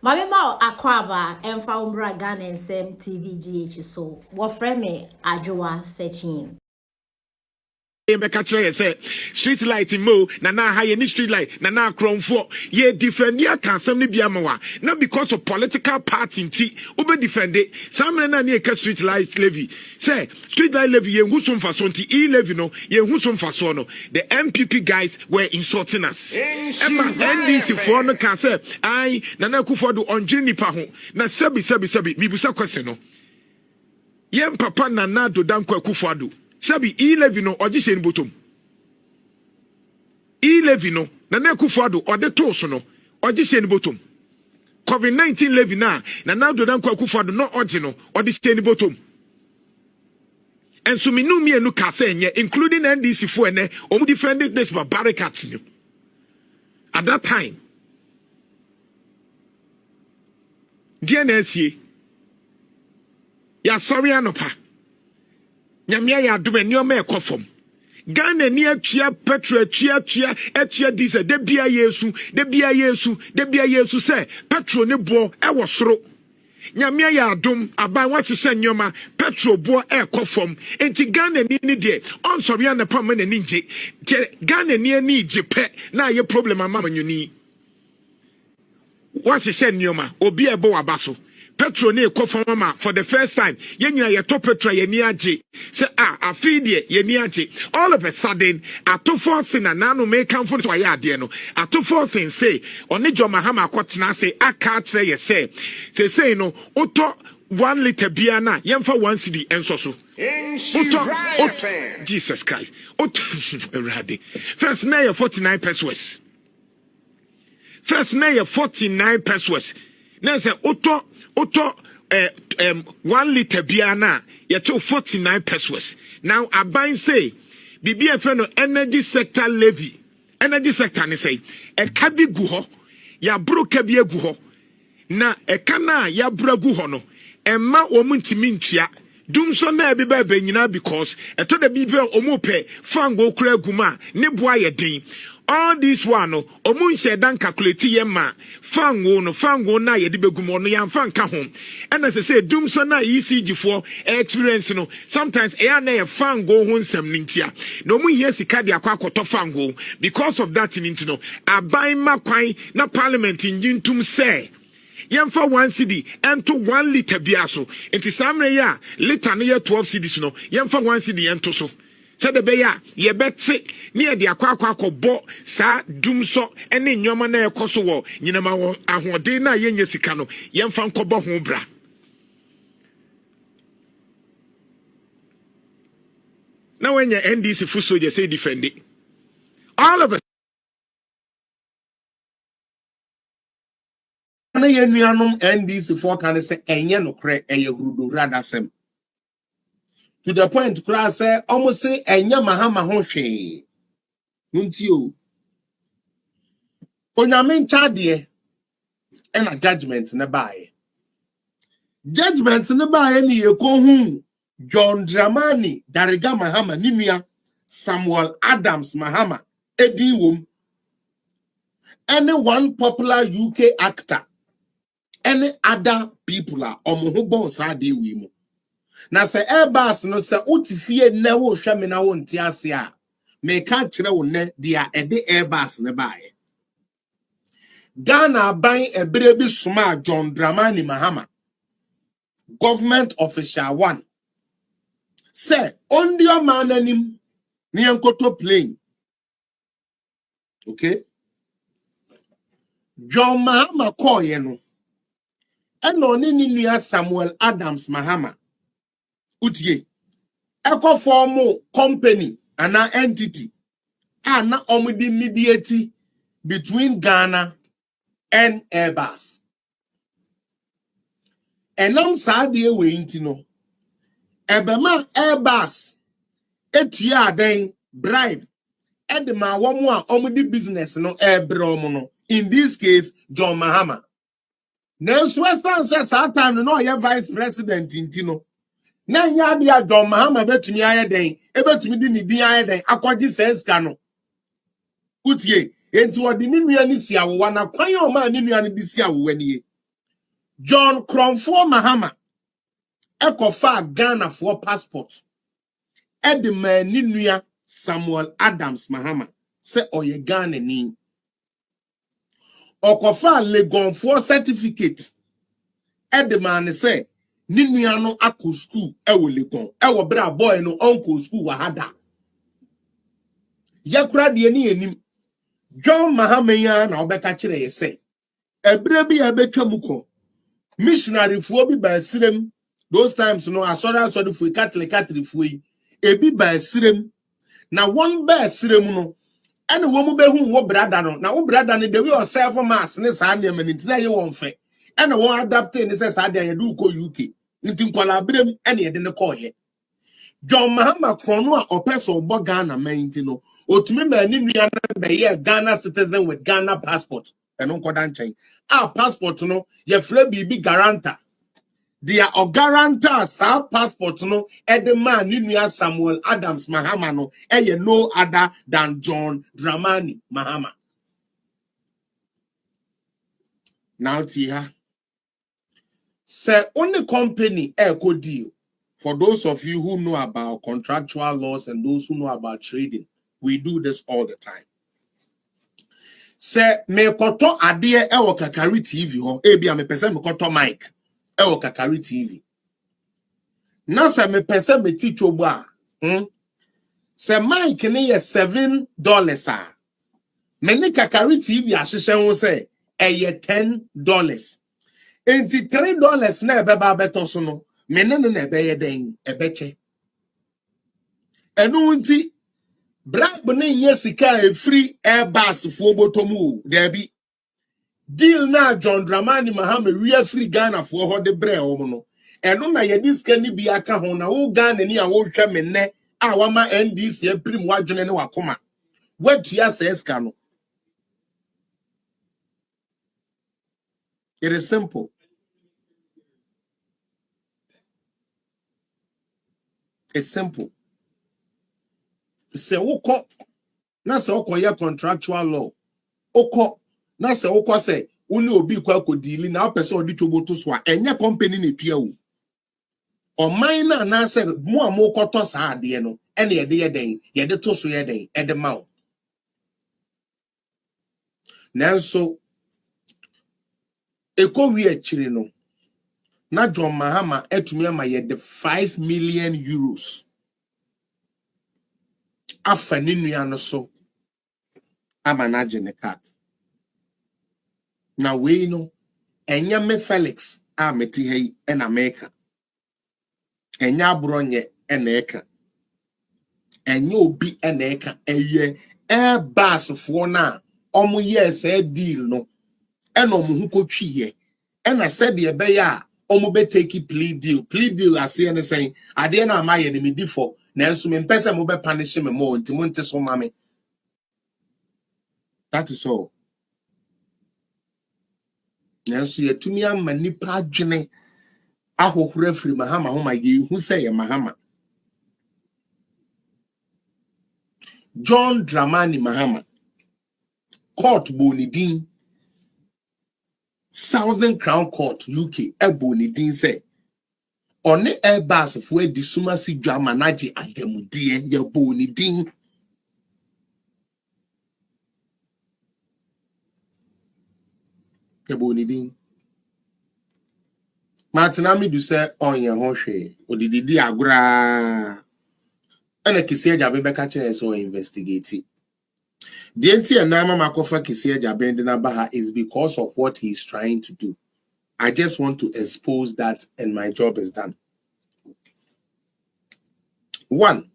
Mamma Aquaba and found Bragan and Sam TVGH so what frame me Adjoa searching. Say street light mo na ha ye street light na kromfo ye defend ya kan sam ne biamawa not because of political party nti obe defend it sam na na ka street light levy say street light levy ye hu so mfaso nti e levy no ye hu so mfaso no the MPP guys were insulting us Emma NDC for no can say I Nana Akuffo do onjini nipa ho na sabi mibusa question no ye papa Nana do danko Akuffo do Sabi E11 no oji ni bottom. E11 no Nana Akuffo Addo ode toso no oji ni bottom. COVID-19 levy na Nana Akuffo Addo no oji no ode ni bottom. And so me no ka say nye including NDC for ene omu defended this barbaric acts no. At that time DNSA ya sorry anopa Nyamia ya dume nyoma ekofom. Ghana ni atua petro atua diesel de bia yesu se petro ne bo ewo soro. Nyamia ya adum aban wachese nyoma petro bo ekofom. Enti Ghana ni de on sorry na pam na ninje. Ghana ni jepe na ye problem amama nyuni. Wachese nyoma obi ebo wabaso. Petro ne ekofoma for the first time yenyina ye to petro ye ni age say afidie ye ni age all of a sudden atofo sin na nanu me kamfo so ya ade no atofo sin say oni jo Mahama akotena say aka kire ye say no oto 1 liter bia na yemfa 1 cedi enso so Jesus Christ oto ready first na ye 49 pesos first na ye 49 pesos na say oto 1 liter biana yeto 49 pesos. Now aban say bibi no energy sector levy. Energy sector ni say e kabi gu ho ya bro kabi egu ho na e kana ya bro gu ho no emma omuntimi ntua dum so na be ba nyina because eto da bibi omupe fango kura guma ne boa ye den all this one no omun shedan calculate yema fango na ye de begum no yamfa nka ho and as I say dum so na ECG for experience no sometimes e na ye fango ho nsam nintia no omun here sika de akwakoto fango because of that ninti no aban makwan na parliament njintum say yemfa 1 cedi ento 1 liter biaso enti samre ya liter no ye 12 cedis no yemfa 1 cedi ento so said the beya ye betse near the akwa sa dumso ene nyoma na ekoso wo nyinama wo ahode na yenye sika no yemfa nkobo ho bra na when your NDC full soldier say defend it all of us na ye nuanom NDC for kan say enye no kre eye hurudo radasem to the point kura say almost say enya Mahama ho hwe nti o onyame nchade e na judgment na bae ni ye ko hu John Dramani Darega Mahama ninua Samuel Adams Mahama edi wom any one popular UK actor any other people are omo bon sa de wi mu na se Airbus no se utifie na wo hwame na wo nti ase a me ka kire wo ne dia ede Airbus ne bae Ghana ban ebere bi suma John Dramani Mahama government official 1 say on your man anim ni enkoto plane okay John Mahama call ye no eno ni nua Samuel Adams Mahama utie eko form company and an entity and na omudi mediate between Ghana and Airbus enam saade we intino ebema Airbus etua aden bribe edema womo a omudi business no ebro no in this case John Mahama Nelson Western says that time no ye vice president intino na nya dia John Mahama betumi ayeden ebetumi di ni din ayeden akwaji sense ka no utie enti odi ni nua ni si awowa na kwan o ma ni nua ni di si awowa ni John Cronfo Mahama ekofa Ghana for passport. Edema Ninuya Samuel Adams Mahama se oye Ghana ni. Okofa Legon for certificate. Edema ne se Ninuya no ako school ewo Legon. Ewo bra boy no uncle school wahada. Yakura de ni enim. John Mahama ya na obeka kire ye se. Ebre bi abetwa muko. Missionary fo bi ba sirem. Those times no asora fo Catholic fo yi. Ebi ba sirem. Na one ba sirem no. Ene wo mu behu wo brada no. Na wo brada no the way yourself mass ne sa na me ntina ye won fe. Ene wo adapt ne se sa de ye do ko UK. Nti nkwala brem ene ye de ne ko ye. John Mahama krono a opeso obo Ghana mainti no. Otumi ma ni nua na be ye Ghana citizen with Ghana passport. Eno nkoda nchen. Passport no ye frɛ bibi guarantor. Dia o guarantor sa passport no edema ni nua Samuel Adams Mahama no eye no other than John Dramani Mahama. Now tia. Say only company echo deal. For those of you who know about contractual laws and those who know about trading, we do this all the time. Say me koto adie ewo kakari TV ho ebia me pese me koto mic ewo kakari TV. Na se me pese me teach obo a se mic ne ye $7 a. Me ne kakari TV ahihye ho se eye $10. Enti $3 na ebeba beto so no me ne na ebeye den ebeche. Enu nti Black Benin yesika e free Airbus for botomu debi deal na John Dramani Mahama we free Ghana for ho de bre o no eno na ye diska ni bi aka ho na wo Ghana ni a wo hwe me ne a wa ma NDC e prim wadwene ne wakoma watua seska no. It is simple. It's simple. Se woko na se okoye contractual law oko na se woko se uni obi kwa akodili na opese odi toboto so a enye company na tua wo o mine na se mo amokoto sa ade no ene ye de ye den ye de to so ye den e de ma wo nanso eko wi akire no na John Mahama etumi ama ye de 5 million euros afa ni nua no so ama na gene card na we no enya me Felix a meti hei en America enya abronye eneka enya obi eneka eye Airbus fo na omo yes e deal no ena omo hu kotwiye ena said ye be ya omo be take plea deal ase ne say ade na amaye ne medi for na enso me mpese mo be punish me mo ntimo nte so mame. That is all. Nanso ye tumi ama nipa adwene ahohora firi Mahama ho ma ye hu say ye Mahama. John Dramani Mahama court bonidin Southern Crown Court UK bonidin say one Airbus for di sumasi dwa manage agamudie ye bonidin ye bonidin Martinami do say on ye ho hwe odididi agora ana kisia jabe be ka kire so investigate. The entire Nama Makofa Kisia Jabend Nabaha is because of what he's trying to do. I just want to expose that and my job is done. One,